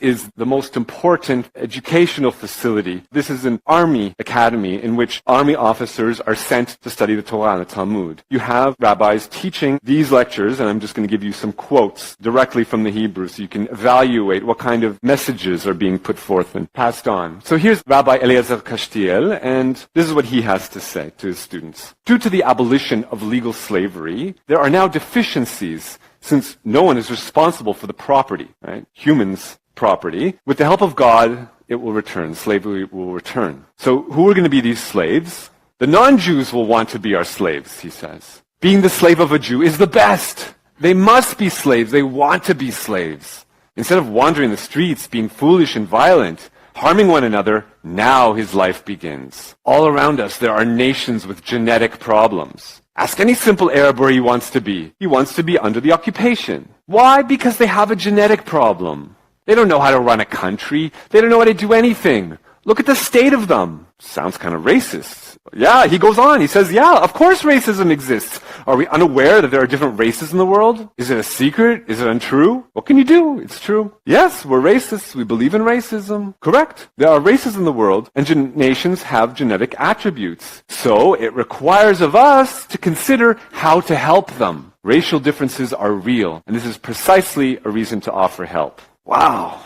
is the most important educational facility. This is an army academy in which army officers are sent to study the Torah and the Talmud. You have rabbis teaching these lectures, and I'm just going to give you some quotes directly from the Hebrew so you can evaluate what kind of messages are being put forth and passed on. So here's Rabbi Eliezer Kashtiel, and this is what he has to say to his students. Due to the abolition of legal slavery, there are now deficiencies since no one is responsible for the property, right? Humans' property. With the help of God, it will return. Slavery will return. So who are going to be these slaves? The non-Jews will want to be our slaves, he says. Being the slave of a Jew is the best. They must be slaves. They want to be slaves. Instead of wandering the streets, being foolish and violent, harming one another, now his life begins. All around us, there are nations with genetic problems. Ask any simple Arab where he wants to be. He wants to be under the occupation. Why? Because they have a genetic problem. They don't know how to run a country. They don't know how to do anything. Look at the state of them. Sounds kind of racist. Yeah, he goes on. He says, yeah, of course racism exists. Are we unaware that there are different races in the world? Is it a secret? Is it untrue? What can you do? It's true. Yes, we're racists. We believe in racism. Correct. There are races in the world, and nations have genetic attributes. So it requires of us to consider how to help them. Racial differences are real, and this is precisely a reason to offer help. Wow.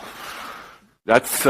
That's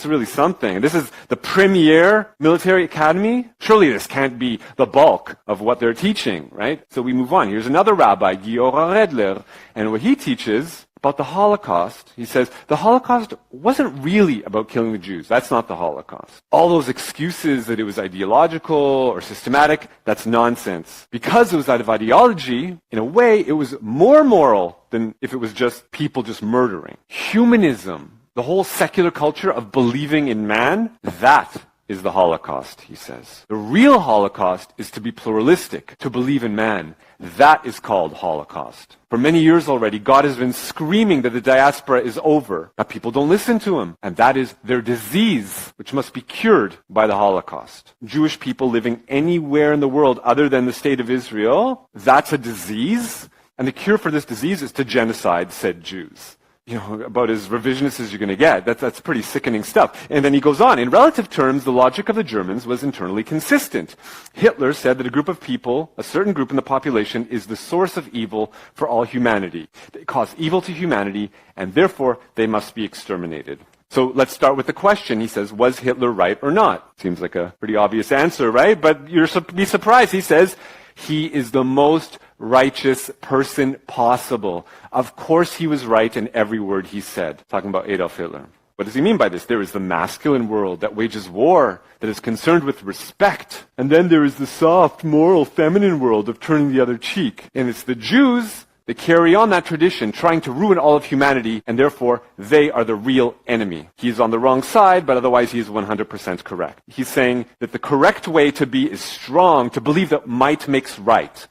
really something. This is the premier military academy. Surely this can't be the bulk of what they're teaching, right? So we move on. Here's another rabbi, Giora Redler, and what he teaches about the Holocaust, he says, the Holocaust wasn't really about killing the Jews. That's not the Holocaust. All those excuses that it was ideological or systematic, that's nonsense. Because it was out of ideology, in a way, it was more moral than if it was just people just murdering. Humanism, the whole secular culture of believing in man, that is the Holocaust, he says. The real Holocaust is to be pluralistic, to believe in man. That is called Holocaust. For many years already, God has been screaming that the diaspora is over, but people don't listen to him. And that is their disease, which must be cured by the Holocaust. Jewish people living anywhere in the world other than the state of Israel, that's a disease. And the cure for this disease is to genocide said Jews. You know, about as revisionist as you're going to get. That's pretty sickening stuff. And then he goes on. In relative terms, the logic of the Germans was internally consistent. Hitler said that a group of people, a certain group in the population, is the source of evil for all humanity. They cause evil to humanity, and therefore they must be exterminated. So let's start with the question. He says, was Hitler right or not? Seems like a pretty obvious answer, right? But you'll be surprised. He says, he is the most righteous person possible. Of course he was right in every word he said. Talking about Adolf Hitler. What does he mean by this? There is the masculine world that wages war, that is concerned with respect. And then there is the soft, moral, feminine world of turning the other cheek. And it's the Jews that carry on that tradition, trying to ruin all of humanity, and therefore they are the real enemy. He's on the wrong side, but otherwise he is 100% correct. He's saying that the correct way to be is strong, to believe that might makes right.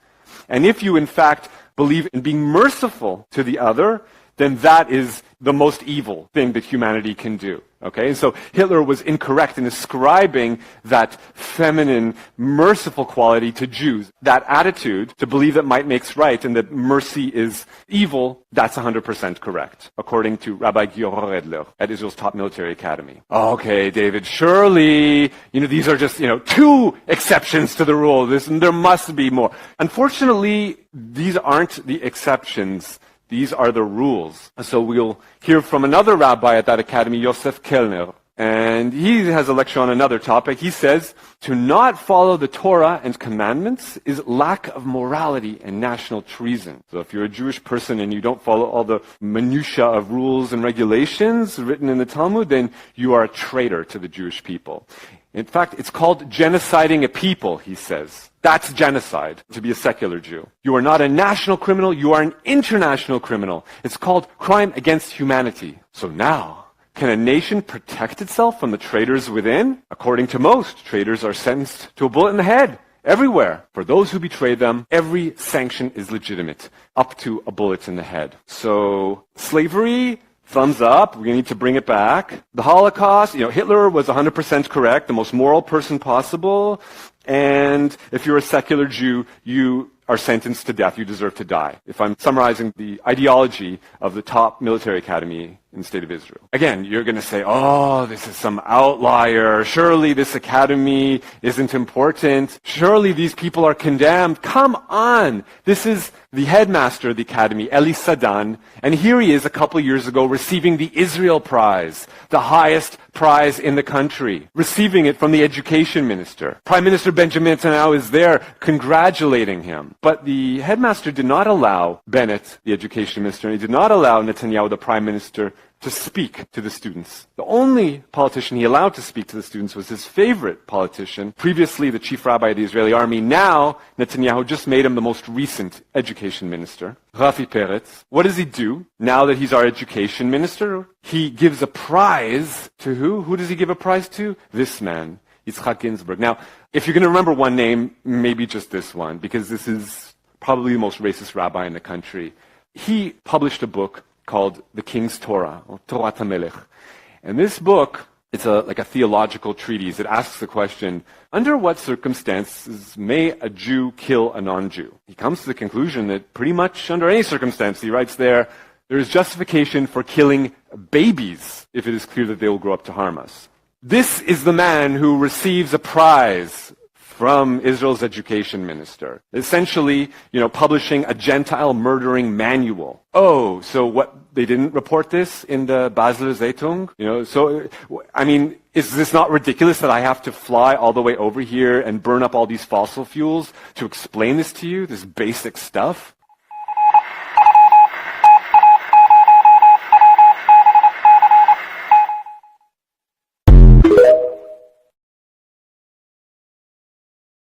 And if you, in fact, believe in being merciful to the other, then that is the most evil thing that humanity can do. Okay? And so Hitler was incorrect in ascribing that feminine, merciful quality to Jews. That attitude to believe that might makes right and that mercy is evil, that's 100% correct, according to Rabbi Giora Redler at Israel's top military academy. Okay, David, surely, these are just, two exceptions to the rule. There must be more. Unfortunately, these aren't the exceptions. These are the rules. So we'll hear from another rabbi at that academy, Yosef Kellner. And he has a lecture on another topic. He says, to not follow the Torah and commandments is lack of morality and national treason. So if you're a Jewish person and you don't follow all the minutiae of rules and regulations written in the Talmud, then you are a traitor to the Jewish people. In fact, it's called genociding a people, he says. That's genocide, to be a secular Jew. You are not a national criminal, you are an international criminal. It's called crime against humanity. So now, can a nation protect itself from the traitors within? According to most, traitors are sentenced to a bullet in the head, everywhere. For those who betray them, every sanction is legitimate, up to a bullet in the head. So, slavery, thumbs up, we need to bring it back. The Holocaust, Hitler was 100% correct, the most moral person possible. And if you're a secular Jew, you are sentenced to death. You deserve to die. If I'm summarizing the ideology of the top military academy in the state of Israel. Again, you're going to say, oh, this is some outlier. Surely this academy isn't important. Surely these people are condemned. Come on. This is the headmaster of the academy, Eli Sutton, and here he is a couple years ago receiving the Israel Prize, the highest prize in the country, receiving it from the education minister. Prime Minister Benjamin Netanyahu is there congratulating him. But the headmaster did not allow Bennett, the education minister, and he did not allow Netanyahu, the prime minister, to speak to the students. The only politician he allowed to speak to the students was his favorite politician, previously the chief rabbi of the Israeli army. Now, Netanyahu just made him the most recent education minister, Rafi Peretz. What does he do now that he's our education minister? He gives a prize to who? Who does he give a prize to? This man, Yitzhak Ginsburg. Now, if you're going to remember one name, maybe just this one, because this is probably the most racist rabbi in the country. He published a book called The King's Torah, or Torah HaMelech. And this book, it's like a theological treatise. It asks the question, under what circumstances may a Jew kill a non-Jew? He comes to the conclusion that pretty much under any circumstance, he writes there is justification for killing babies if it is clear that they will grow up to harm us. This is the man who receives a prize from Israel's education minister, essentially, publishing a Gentile murdering manual. Oh, so what, they didn't report this in the Basler Zeitung? Is this not ridiculous that I have to fly all the way over here and burn up all these fossil fuels to explain this to you, this basic stuff?